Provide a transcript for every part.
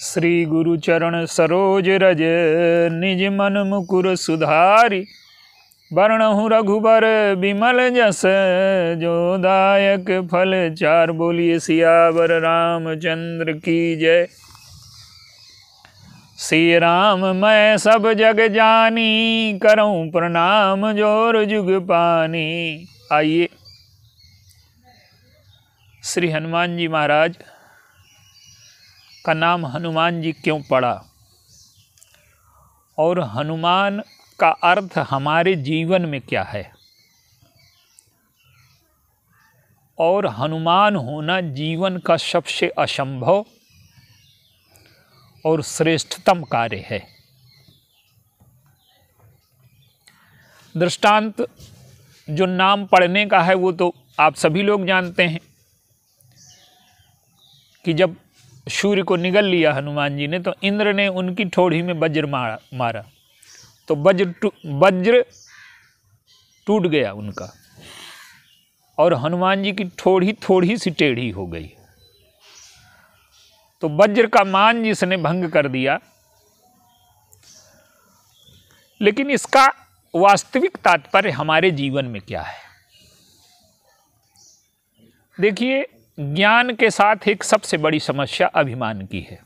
श्री गुरु चरण सरोज रज निज मन मुकुर सुधारी। वर्णहु रघुबर विमल जस जो दायक फल चार। बोलिए सियावर रामचंद्र की जय। श्री राम मैं सब जग जानी करऊं प्रणाम जोर जुग पानी। आइए श्री हनुमान जी महाराज का नाम हनुमान जी क्यों पड़ा और हनुमान का अर्थ हमारे जीवन में क्या है और हनुमान होना जीवन का सबसे असंभव और श्रेष्ठतम कार्य है। दृष्टांत जो नाम पढ़ने का है वो तो आप सभी लोग जानते हैं कि जब सूर्य को निगल लिया हनुमान जी ने तो इंद्र ने उनकी ठोड़ी में वज्र मारा तो वज्र टूट गया उनका और हनुमान जी की ठोड़ी थोड़ी सी टेढ़ी हो गई। तो वज्र का मान जिसने भंग कर दिया। लेकिन इसका वास्तविक तात्पर्य हमारे जीवन में क्या है? देखिए, ज्ञान के साथ एक सबसे बड़ी समस्या अभिमान की है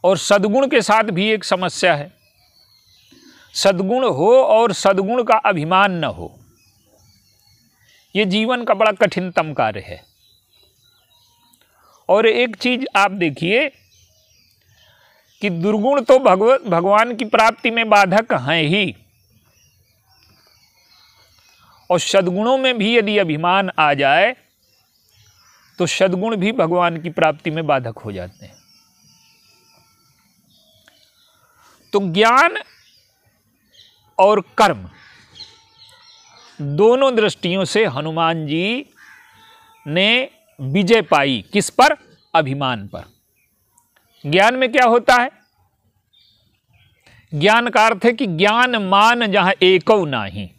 और सद्गुण के साथ भी एक समस्या है। सद्गुण हो और सद्गुण का अभिमान न हो, ये जीवन का बड़ा कठिनतम कार्य है। और एक चीज आप देखिए कि दुर्गुण तो भगवान की प्राप्ति में बाधक हैं ही, और सद्गुणों में भी यदि अभिमान आ जाए तो सद्गुण भी भगवान की प्राप्ति में बाधक हो जाते हैं। तो ज्ञान और कर्म दोनों दृष्टियों से हनुमान जी ने विजय पाई। किस पर? अभिमान पर। ज्ञान में क्या होता है? ज्ञान का अर्थ है कि ज्ञान मान जहां एको नाही।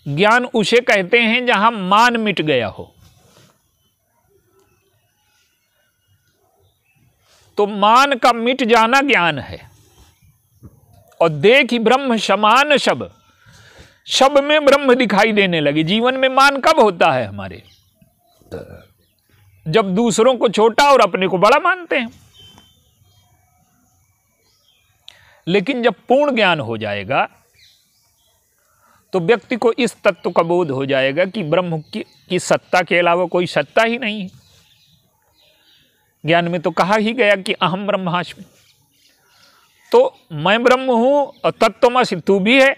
ज्ञान उसे कहते हैं जहां मान मिट गया हो। तो मान का मिट जाना ज्ञान है। और देखी ब्रह्म समान सब, सब में ब्रह्म दिखाई देने लगे। जीवन में मान कब होता है हमारे? जब दूसरों को छोटा और अपने को बड़ा मानते हैं। लेकिन जब पूर्ण ज्ञान हो जाएगा तो व्यक्ति को इस तत्व का बोध हो जाएगा कि ब्रह्म की सत्ता के अलावा कोई सत्ता ही नहीं है। ज्ञान में तो कहा ही गया कि अहम ब्रह्मास्मि, तो मैं ब्रह्म हूं और तत्त्वमसि तू भी है।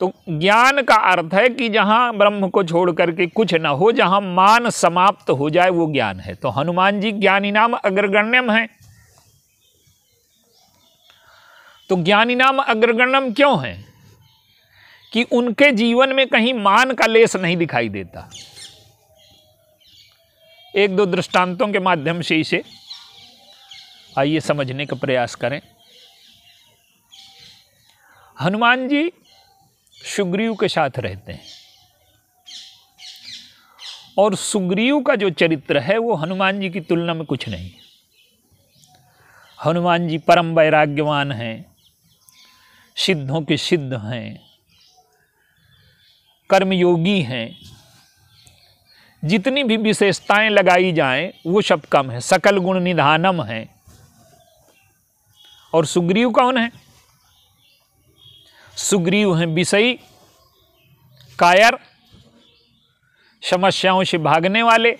तो ज्ञान का अर्थ है कि जहां ब्रह्म को छोड़ करके कुछ ना हो, जहां मान समाप्त हो जाए, वो ज्ञान है। तो हनुमान जी ज्ञानी नाम अग्रगण्यम है। तो ज्ञानी नाम अग्रगण्यम क्यों है? कि उनके जीवन में कहीं मान का लेस नहीं दिखाई देता। एक दो दृष्टांतों के माध्यम से इसे आइए समझने का प्रयास करें। हनुमान जी सुग्रीव के साथ रहते हैं और सुग्रीव का जो चरित्र है वो हनुमान जी की तुलना में कुछ नहीं। हनुमान जी परम वैराग्यवान हैं, सिद्धों के सिद्ध हैं, कर्मयोगी हैं। जितनी भी विशेषताएं लगाई जाएं वो सब कम है। सकल गुण निधानम है। और सुग्रीव कौन है? सुग्रीव हैं विषयी, कायर, समस्याओं से भागने वाले,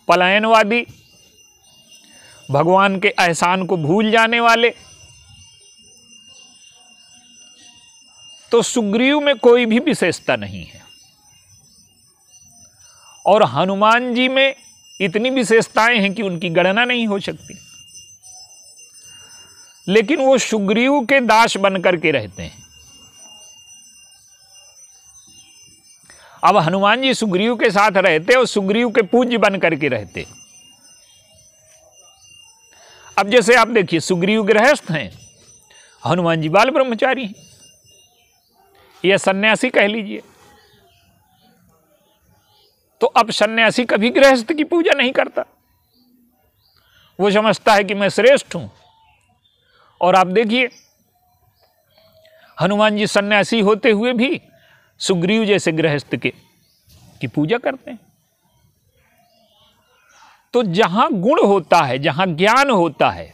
पलायनवादी, भगवान के एहसान को भूल जाने वाले। तो सुग्रीव में कोई भी विशेषता नहीं है। और हनुमान जी में इतनी विशेषताएं हैं कि उनकी गणना नहीं हो सकती। लेकिन वो सुग्रीव के दास बनकर के रहते हैं। अब हनुमान जी सुग्रीव के साथ रहते और सुग्रीव के पूज्य बनकर के रहते। अब जैसे आप देखिए, सुग्रीव गृहस्थ हैं, हनुमान जी बाल ब्रह्मचारी हैं, या सन्यासी कह लीजिए। तो अब सन्यासी कभी गृहस्थ की पूजा नहीं करता। वो समझता है कि मैं श्रेष्ठ हूं। और आप देखिए हनुमान जी सन्यासी होते हुए भी सुग्रीव जैसे गृहस्थ की पूजा करते हैं। तो जहां गुण होता है, जहां ज्ञान होता है,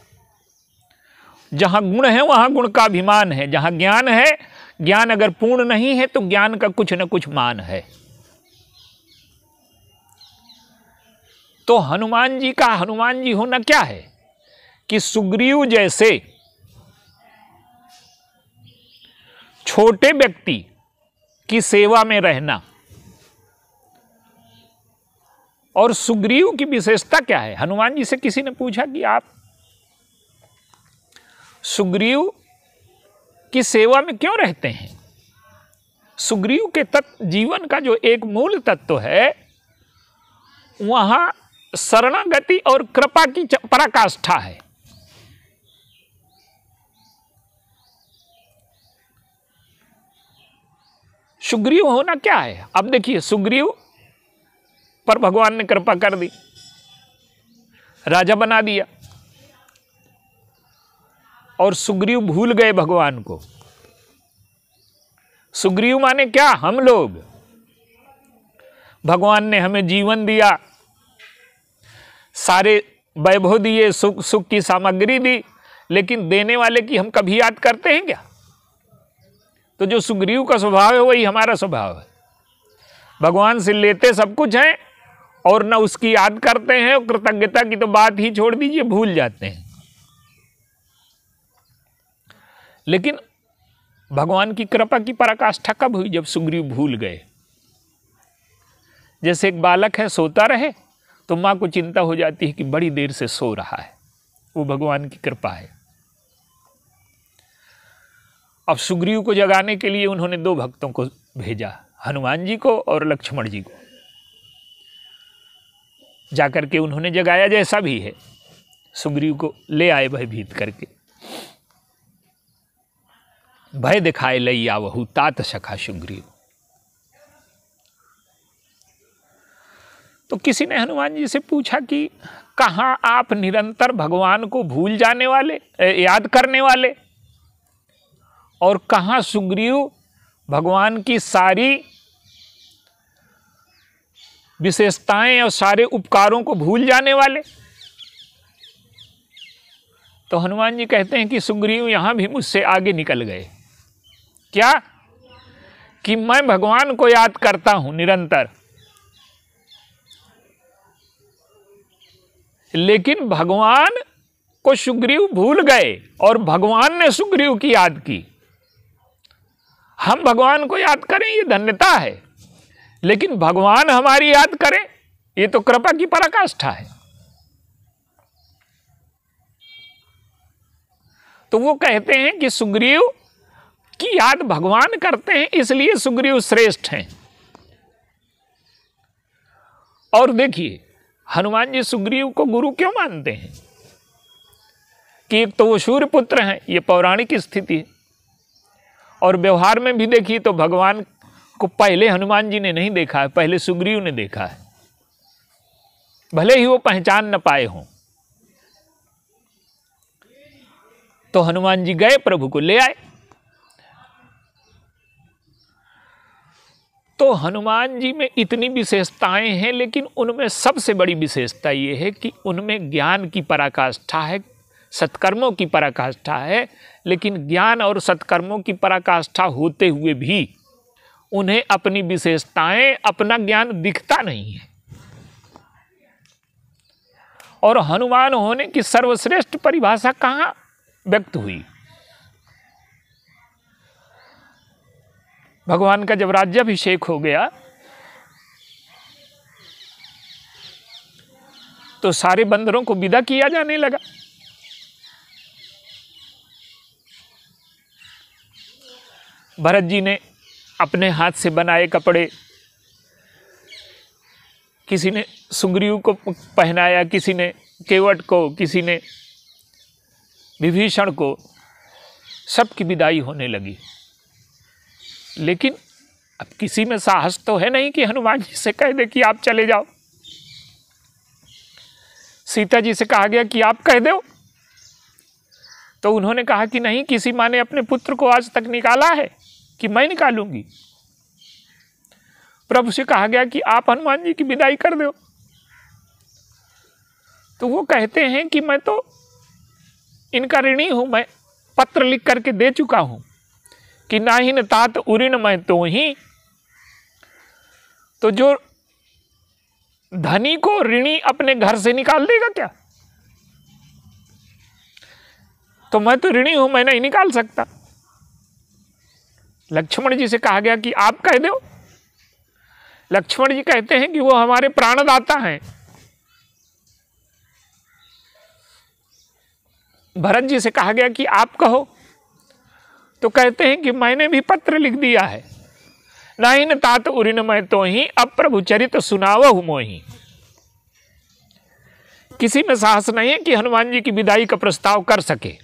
जहां गुण है वहां गुण का अभिमान है। जहां ज्ञान है, ज्ञान अगर पूर्ण नहीं है तो ज्ञान का कुछ न कुछ मान है। तो हनुमान जी होना क्या है कि सुग्रीव जैसे छोटे व्यक्ति की सेवा में रहना। और सुग्रीव की विशेषता क्या है? हनुमान जी से किसी ने पूछा कि आप सुग्रीव की सेवा में क्यों रहते हैं? सुग्रीव के जीवन का जो एक मूल तत्व है वहां शरणागति और कृपा की पराकाष्ठा है। सुग्रीव होना क्या है? अब देखिए सुग्रीव पर भगवान ने कृपा कर दी, राजा बना दिया, और सुग्रीव भूल गए भगवान को। सुग्रीव माने क्या? हम लोग। भगवान ने हमें जीवन दिया, सारे वैभव दिए, सुख की सामग्री दी, लेकिन देने वाले की हम कभी याद करते हैं क्या? तो जो सुग्रीव का स्वभाव है वही हमारा स्वभाव है। भगवान से लेते सब कुछ है और न उसकी याद करते हैं, और कृतज्ञता की तो बात ही छोड़ दीजिए, भूल जाते हैं। लेकिन भगवान की कृपा की पराकाष्ठा कब हुई? जब सुग्रीव भूल गए। जैसे एक बालक है, सोता रहे तो मां को चिंता हो जाती है कि बड़ी देर से सो रहा है, वो भगवान की कृपा है। अब सुग्रीव को जगाने के लिए उन्होंने 2 भक्तों को भेजा, हनुमान जी को और लक्ष्मण जी को। जाकर के उन्होंने जगाया, जैसा भी है सुग्रीव को ले आए भयभीत करके। भय दिखाए लई आवहु तात सखा सुग्रीव। तो किसी ने हनुमान जी से पूछा कि कहाँ आप निरंतर भगवान को भूल जाने वाले, याद करने वाले, और कहाँ सुग्रीव भगवान की सारी विशेषताएं और सारे उपकारों को भूल जाने वाले? तो हनुमान जी कहते हैं कि सुग्रीव यहां भी मुझसे आगे निकल गए। क्या? कि मैं भगवान को याद करता हूं निरंतर, लेकिन भगवान को सुग्रीव भूल गए और भगवान ने सुग्रीव की याद की। हम भगवान को याद करें ये धन्यता है, लेकिन भगवान हमारी याद करें ये तो कृपा की पराकाष्ठा है। तो वो कहते हैं कि सुग्रीव की याद भगवान करते हैं, इसलिए सुग्रीव श्रेष्ठ हैं। और देखिए हनुमान जी सुग्रीव को गुरु क्यों मानते हैं? कि एक तो वो सूर्य पुत्र हैं, ये पौराणिक स्थिति है, और व्यवहार में भी देखिए तो भगवान को पहले हनुमान जी ने नहीं देखा है, पहले सुग्रीव ने देखा है, भले ही वो पहचान न पाए हों। तो हनुमान जी गए, प्रभु को ले आए। तो हनुमान जी में इतनी विशेषताएं हैं, लेकिन उनमें सबसे बड़ी विशेषता ये है कि उनमें ज्ञान की पराकाष्ठा है, सत्कर्मों की पराकाष्ठा है। लेकिन ज्ञान और सत्कर्मों की पराकाष्ठा होते हुए भी उन्हें अपनी विशेषताएं, अपना ज्ञान दिखता नहीं है। और हनुमान होने की सर्वश्रेष्ठ परिभाषा कहाँ व्यक्त हुई? भगवान का जब राज्याभिषेक हो गया तो सारे बंदरों को विदा किया जाने लगा। भरत जी ने अपने हाथ से बनाए कपड़े किसी ने सुग्रीव को पहनाया, किसी ने केवट को, किसी ने विभीषण को, सबकी विदाई होने लगी। लेकिन अब किसी में साहस तो है नहीं कि हनुमान जी से कह दे कि आप चले जाओ। सीता जी से कहा गया कि आप कह दो, तो उन्होंने कहा कि नहीं, किसी माँ ने अपने पुत्र को आज तक निकाला है कि मैं निकालूंगी। प्रभु से कहा गया कि आप हनुमान जी की विदाई कर दो। तो वो कहते हैं कि मैं तो इनका ऋणी हूं, मैं पत्र लिख करके दे चुका हूं कि नाही न तात उऋण मैं तो ही। तो जो धनी को ऋणी अपने घर से निकाल देगा क्या? तो मैं तो ऋणी हूं, मैं नहीं निकाल सकता। लक्ष्मण जी से कहा गया कि आप कह दो। लक्ष्मण जी कहते हैं कि वो हमारे प्राणदाता हैं। भरत जी से कहा गया कि आप कहो, तो कहते हैं कि मैंने भी पत्र लिख दिया है, नाही न तात उऋण मैं तो ही, अब प्रभु चरित सुनावहु मोहि। किसी में साहस नहीं है कि हनुमान जी की विदाई का प्रस्ताव कर सके।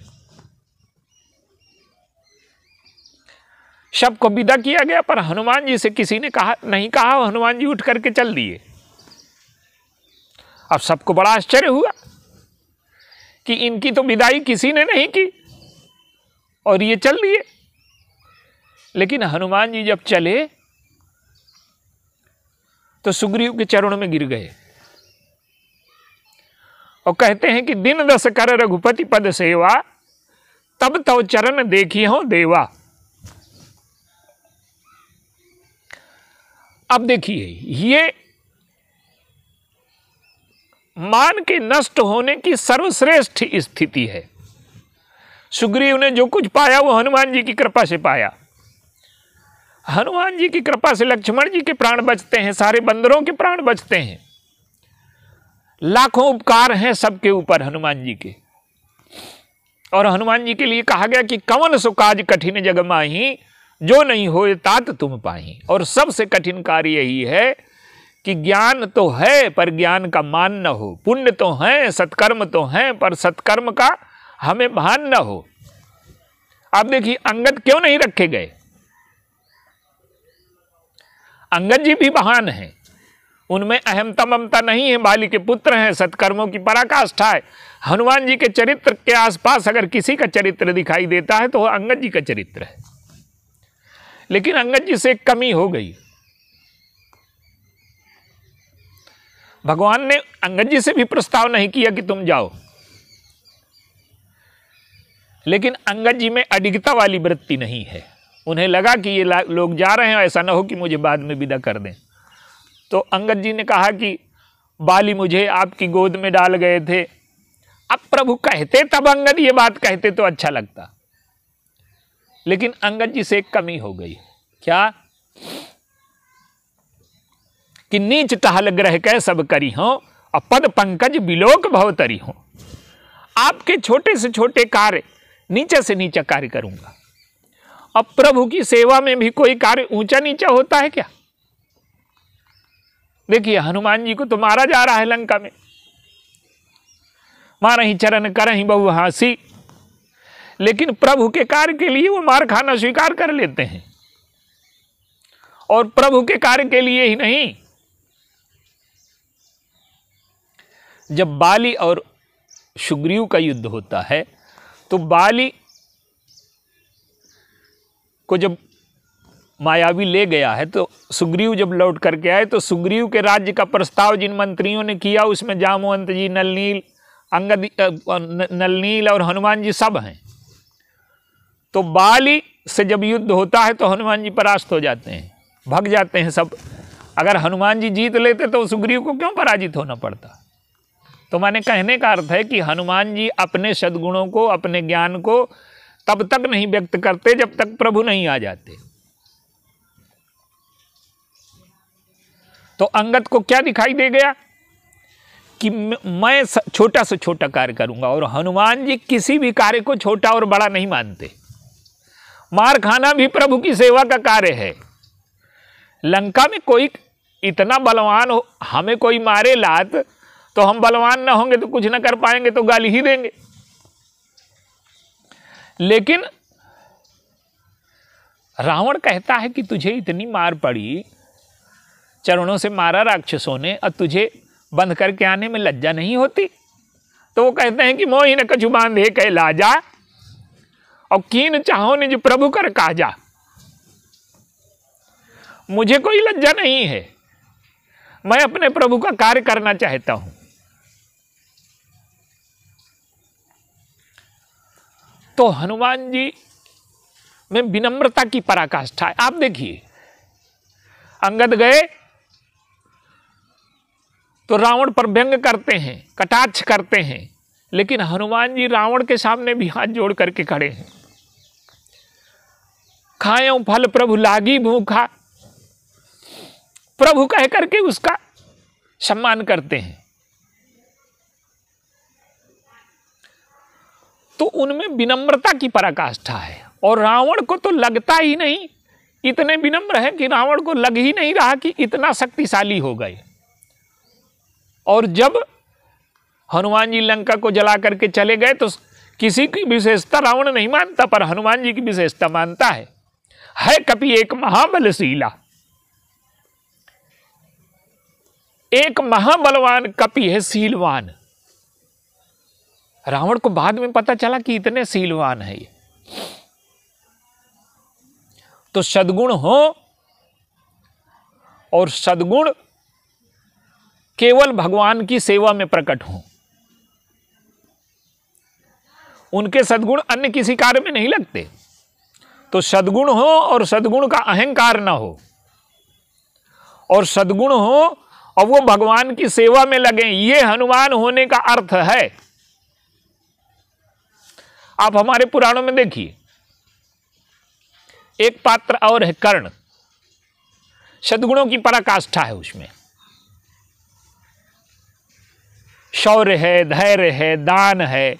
सबको विदा किया गया, पर हनुमान जी से किसी ने कहा नहीं कहा। हनुमान जी उठ करके चल दिए। अब सबको बड़ा आश्चर्य हुआ कि इनकी तो विदाई किसी ने नहीं की और ये चल दिए। लेकिन हनुमान जी जब चले तो सुग्रीव के चरणों में गिर गए और कहते हैं कि दिन 10 कर रघुपति पद सेवा, तब तो चरण देखी हो देवा। अब देखिए, ये मान के नष्ट होने की सर्वश्रेष्ठ स्थिति है। सुग्रीव ने जो कुछ पाया वो हनुमान जी की कृपा से पाया। हनुमान जी की कृपा से लक्ष्मण जी के प्राण बचते हैं, सारे बंदरों के प्राण बचते हैं। लाखों उपकार हैं सबके ऊपर हनुमान जी के। और हनुमान जी के लिए कहा गया कि कवन सो काज कठिन जग माही, जो नहीं होए तात तुम पाही। और सबसे कठिन कार्य यही है कि ज्ञान तो है पर ज्ञान का मान न हो, पुण्य तो है, सत्कर्म तो है, पर सत्कर्म का हमें भान न हो। आप देखिए अंगद क्यों नहीं रखे गए? अंगद जी भी महान हैं, उनमें अहमता ममता नहीं है, बाली के पुत्र हैं, सत्कर्मों की पराकाष्ठा है। हनुमान जी के चरित्र के आसपास अगर किसी का चरित्र दिखाई देता है तो वह अंगद जी का चरित्र है। लेकिन अंगद जी से एक कमी हो गई। भगवान ने अंगद जी से भी प्रस्ताव नहीं किया कि तुम जाओ, लेकिन अंगद जी में अडिगता वाली वृत्ति नहीं है। उन्हें लगा कि ये लोग जा रहे हैं, ऐसा ना हो कि मुझे बाद में विदा कर दें। तो अंगद जी ने कहा कि बाली मुझे आपकी गोद में डाल गए थे। अब प्रभु कहते तब अंगद ये बात कहते तो अच्छा लगता, लेकिन अंगद जी से एक कमी हो गई। क्या? कि नीच टहल ग्रह कै सब करी हो, और पद पंकज बिलोक भवतरी हो। आपके छोटे से छोटे कार्य, नीचे से नीचा कार्य करूंगा। अब प्रभु की सेवा में भी कोई कार्य ऊंचा नीचा होता है क्या? देखिए हनुमान जी को तो मारा जा रहा है लंका में, मारहि चरण करहि बहु हासी, लेकिन प्रभु के कार्य के लिए वो मार खाना स्वीकार कर लेते हैं। और प्रभु के कार्य के लिए ही नहीं, जब बाली और सुग्रीव का युद्ध होता है तो बाली को जब मायावी ले गया है, तो सुग्रीव जब लौट करके आए तो सुग्रीव के राज्य का प्रस्ताव जिन मंत्रियों ने किया उसमें जामवंत जी, नलनील, अंगद, नलनील और हनुमान जी सब हैं। तो बाली से जब युद्ध होता है तो हनुमान जी परास्त हो जाते हैं, भाग जाते हैं सब। अगर हनुमान जी जीत लेते तो सुग्रीव को क्यों पराजित होना पड़ता? तो मैंने कहने का अर्थ है कि हनुमान जी अपने सद्गुणों को, अपने ज्ञान को तब तक नहीं व्यक्त करते जब तक प्रभु नहीं आ जाते। तो अंगद को क्या दिखाई दे गया कि मैं छोटा से छोटा कार्य करूंगा, और हनुमान जी किसी भी कार्य को छोटा और बड़ा नहीं मानते। मार खाना भी प्रभु की सेवा का कार्य है। लंका में कोई इतना बलवान हो, हमें कोई मारे लात तो हम बलवान ना होंगे तो कुछ ना कर पाएंगे, तो गाली ही देंगे। लेकिन रावण कहता है कि तुझे इतनी मार पड़ी, चरणों से मारा राक्षसों ने, और तुझे बंध करके आने में लज्जा नहीं होती? तो वो कहते हैं कि मोहि न कछु बांधे कै लाजा, और कीन चाहो निज प्रभु कर काजा। मुझे कोई लज्जा नहीं है, मैं अपने प्रभु का कार्य करना चाहता हूं। तो हनुमान जी में विनम्रता की पराकाष्ठा है। आप देखिए, अंगद गए तो रावण पर व्यंग करते हैं, कटाक्ष करते हैं, लेकिन हनुमान जी रावण के सामने भी हाथ जोड़ करके खड़े हैं। खाएं फल प्रभु लागी भूखा, प्रभु कह करके उसका सम्मान करते हैं। तो उनमें विनम्रता की पराकाष्ठा है, और रावण को तो लगता ही नहीं, इतने विनम्र है कि रावण को लग ही नहीं रहा कि इतना शक्तिशाली हो गए। और जब हनुमान जी लंका को जला करके चले गए तो किसी की विशेषता रावण नहीं मानता, पर हनुमान जी की विशेषता मानता है कपि एक महाबलशीला, एक महाबलवान कपि है शीलवान। रावण को बाद में पता चला कि इतने शीलवान है ये। तो सद्गुण हो, और सद्गुण केवल भगवान की सेवा में प्रकट हो। उनके सद्गुण अन्य किसी कार्य में नहीं लगते। तो सद्गुण हो और सद्गुण का अहंकार ना हो, और सद्गुण हो और वो भगवान की सेवा में लगे, ये हनुमान होने का अर्थ है। आप हमारे पुराणों में देखिए, एक पात्र और है कर्ण, सद्गुणों की पराकाष्ठा है उसमें। शौर्य है, धैर्य है, दान है,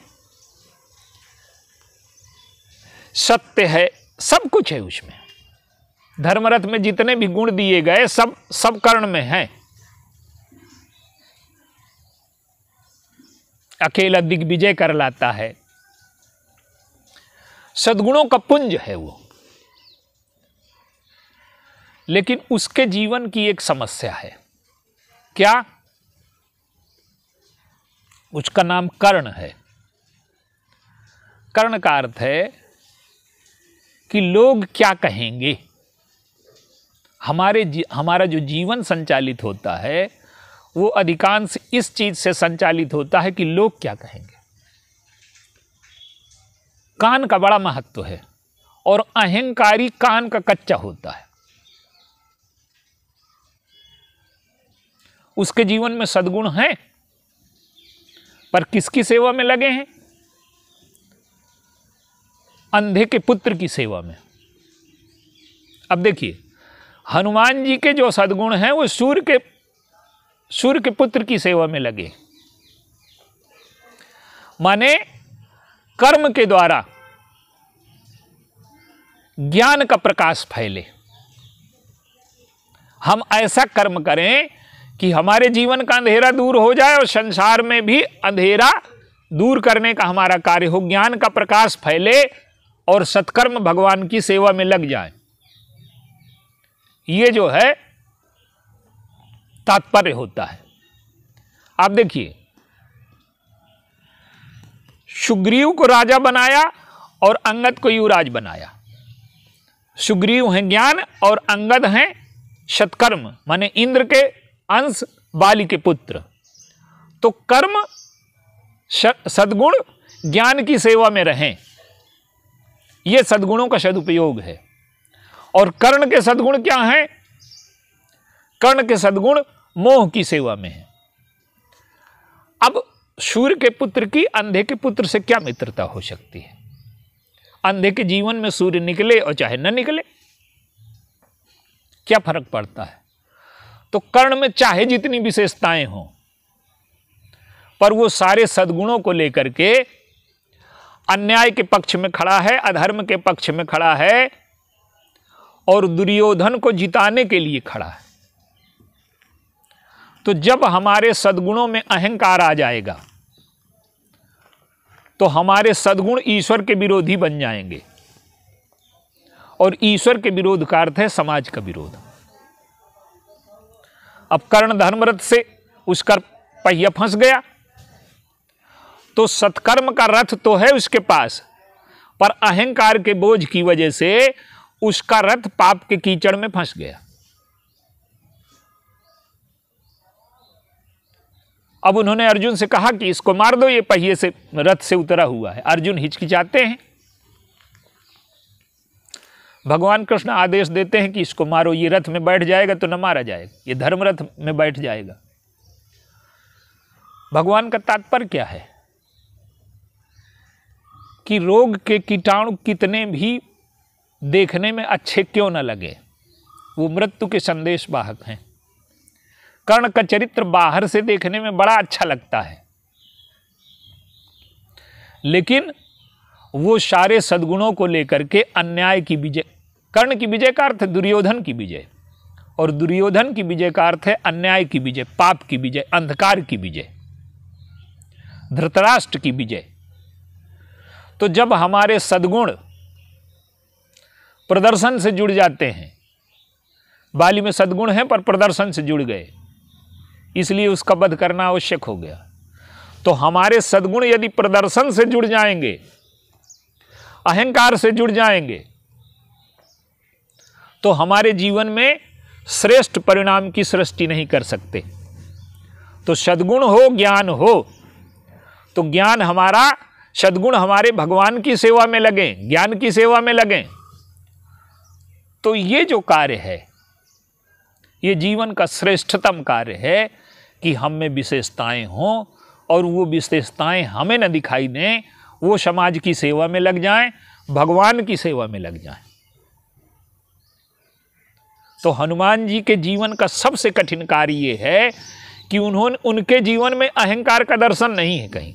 सत्य है, सब कुछ है उसमें। धर्मरथ में जितने भी गुण दिए गए सब कर्ण में हैं। अकेला दिग्विजय कर लाता है, सद्गुणों का पुंज है वो। लेकिन उसके जीवन की एक समस्या है। क्या? उसका नाम कर्ण है। कर्ण का अर्थ है कि लोग क्या कहेंगे। हमारा जो जीवन संचालित होता है वो अधिकांश इस चीज से संचालित होता है कि लोग क्या कहेंगे। कान का बड़ा महत्व है, और अहंकारी कान का कच्चा होता है। उसके जीवन में सद्गुण हैं, पर किसकी सेवा में लगे हैं? अंधे के पुत्र की सेवा में। अब देखिए, हनुमान जी के जो सद्गुण हैं वो सूर्य के पुत्र की सेवा में लगे। माने कर्म के द्वारा ज्ञान का प्रकाश फैले। हम ऐसा कर्म करें कि हमारे जीवन का अंधेरा दूर हो जाए, और संसार में भी अंधेरा दूर करने का हमारा कार्य हो, ज्ञान का प्रकाश फैले और सत्कर्म भगवान की सेवा में लग जाए। ये जो है तात्पर्य होता है। आप देखिए, सुग्रीव को राजा बनाया और अंगद को युवराज बनाया। सुग्रीव हैं ज्ञान और अंगद हैं सत्कर्म, माने इंद्र के अंश, बाली के पुत्र। तो कर्म सद्गुण ज्ञान की सेवा में रहें, यह सद्गुणों का सदुपयोग है। और कर्ण के सद्गुण क्या हैं? कर्ण के सद्गुण मोह की सेवा में है। अब सूर्य के पुत्र की अंधे के पुत्र से क्या मित्रता हो सकती है? अंधे के जीवन में सूर्य निकले और चाहे न निकले, क्या फर्क पड़ता है? तो कर्ण में चाहे जितनी विशेषताएं हों, पर वो सारे सद्गुणों को लेकर के अन्याय के पक्ष में खड़ा है, अधर्म के पक्ष में खड़ा है, और दुर्योधन को जिताने के लिए खड़ा है। तो जब हमारे सद्गुणों में अहंकार आ जाएगा तो हमारे सद्गुण ईश्वर के विरोधी बन जाएंगे, और ईश्वर के विरोध का अर्थ है समाज का विरोध। अब कर्ण धर्मरथ से उसका पहिया फंस गया, तो सत्कर्म का रथ तो है उसके पास, पर अहंकार के बोझ की वजह से उसका रथ पाप के कीचड़ में फंस गया। अब उन्होंने अर्जुन से कहा कि इसको मार दो, ये पहिए से रथ से उतरा हुआ है। अर्जुन हिचकिचाते हैं। भगवान कृष्ण आदेश देते हैं कि इसको मारो, ये रथ में बैठ जाएगा तो न मारा जाएगा, ये धर्म रथ में बैठ जाएगा। भगवान का तात्पर्य क्या है कि रोग के कीटाणु कितने भी देखने में अच्छे क्यों न लगे, वो मृत्यु के संदेश वाहक हैं। कर्ण का चरित्र बाहर से देखने में बड़ा अच्छा लगता है, लेकिन वो सारे सद्गुणों को लेकर के अन्याय की विजय, कर्ण की विजय का अर्थ है दुर्योधन की विजय, और दुर्योधन की विजय का अर्थ है अन्याय की विजय, पाप की विजय, अंधकार की विजय, धृतराष्ट्र की विजय। तो जब हमारे सद्गुण प्रदर्शन से जुड़ जाते हैं, बाली में सद्गुण है पर प्रदर्शन से जुड़ गए, इसलिए उसका वध करना आवश्यक हो गया। तो हमारे सद्गुण यदि प्रदर्शन से जुड़ जाएंगे, अहंकार से जुड़ जाएंगे, तो हमारे जीवन में श्रेष्ठ परिणाम की सृष्टि नहीं कर सकते। तो सद्गुण हो, ज्ञान हो, तो ज्ञान हमारा, सद्गुण हमारे भगवान की सेवा में लगे, ज्ञान की सेवा में लगे, तो ये जो कार्य है ये जीवन का श्रेष्ठतम कार्य है कि हम में विशेषताएं हों और वो विशेषताएं हमें न दिखाई दें, वो समाज की सेवा में लग जाएं, भगवान की सेवा में लग जाएं। तो हनुमान जी के जीवन का सबसे कठिन कार्य ये है कि उनके जीवन में अहंकार का दर्शन नहीं है कहीं।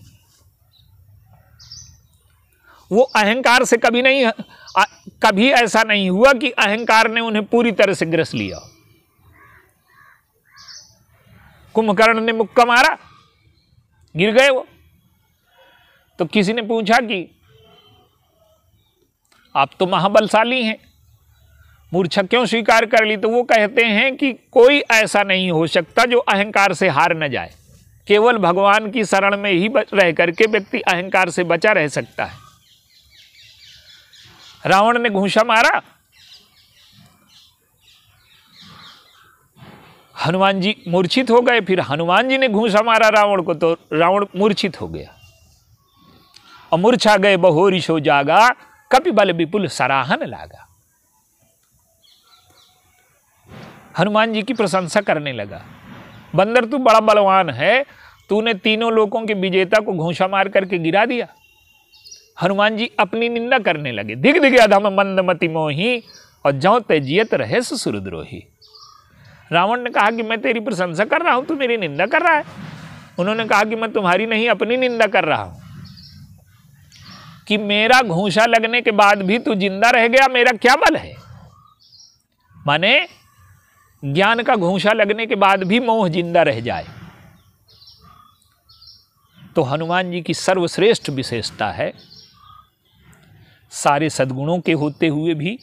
वो अहंकार से कभी ऐसा नहीं हुआ कि अहंकार ने उन्हें पूरी तरह से ग्रस लिया। कुंभकर्ण ने मुक्का मारा, गिर गए वो। तो किसी ने पूछा कि आप तो महाबलशाली हैं, मूर्छा क्यों स्वीकार कर ली? तो वो कहते हैं कि कोई ऐसा नहीं हो सकता जो अहंकार से हार न जाए, केवल भगवान की शरण में ही रह करके व्यक्ति अहंकार से बचा रह सकता है। रावण ने घूंसा मारा, हनुमान जी मूर्छित हो गए, फिर हनुमान जी ने घूंसा मारा रावण को तो रावण मूर्छित हो गया। और मूर्छा गए बहोरी सो जागा, कपि बल विपुल सराहन लागा। हनुमान जी की प्रशंसा करने लगा, बंदर तू बड़ा बलवान है, तूने तीनों लोकों के विजेता को घूंसा मार करके गिरा दिया। हनुमान जी अपनी निंदा करने लगे, दिग दिग अधम मंदमति मोही, और जौ तेजियत रहे सुरद्रोही। रावण ने कहा कि मैं तेरी प्रशंसा कर रहा हूं, तू मेरी निंदा कर रहा है। उन्होंने कहा कि मैं तुम्हारी नहीं अपनी निंदा कर रहा हूं, कि मेरा घूंसा लगने के बाद भी तू जिंदा रह गया, मेरा क्या बल है। माने ज्ञान का घूंसा लगने के बाद भी मोह जिंदा रह जाए। तो हनुमान जी की सर्वश्रेष्ठ विशेषता है, सारे सद्गुणों के होते हुए भी,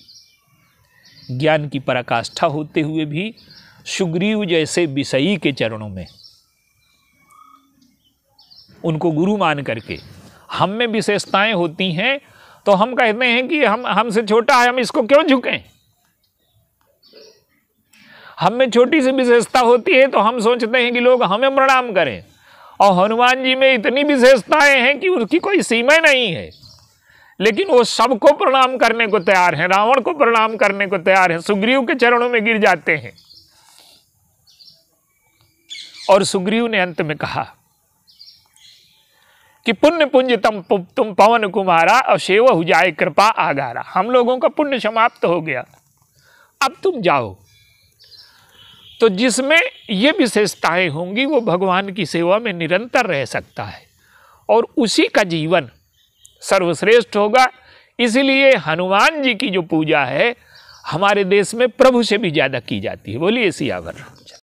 ज्ञान की पराकाष्ठा होते हुए भी, सुग्रीव जैसे विषयी के चरणों में उनको गुरु मान करके, हम में विशेषताएं होती हैं तो हम कहते हैं कि हमसे छोटा है, हम इसको क्यों झुकें। हम में छोटी सी विशेषता होती है तो हम सोचते हैं कि लोग हमें प्रणाम करें, और हनुमान जी में इतनी विशेषताएं हैं कि उसकी कोई सीमा नहीं है, लेकिन वो सबको प्रणाम करने को तैयार हैं, रावण को प्रणाम करने को तैयार हैं, सुग्रीव के चरणों में गिर जाते हैं। और सुग्रीव ने अंत में कहा कि पुण्य पुंज तुम पवन कुमारा, और सेव हो जाए कृपा आगारा। हम लोगों का पुण्य समाप्त हो गया, अब तुम जाओ। तो जिसमें ये विशेषताएं होंगी वो भगवान की सेवा में निरंतर रह सकता है, और उसी का जीवन सर्वश्रेष्ठ होगा। इसीलिए हनुमान जी की जो पूजा है हमारे देश में प्रभु से भी ज़्यादा की जाती है। बोलिए सियावर।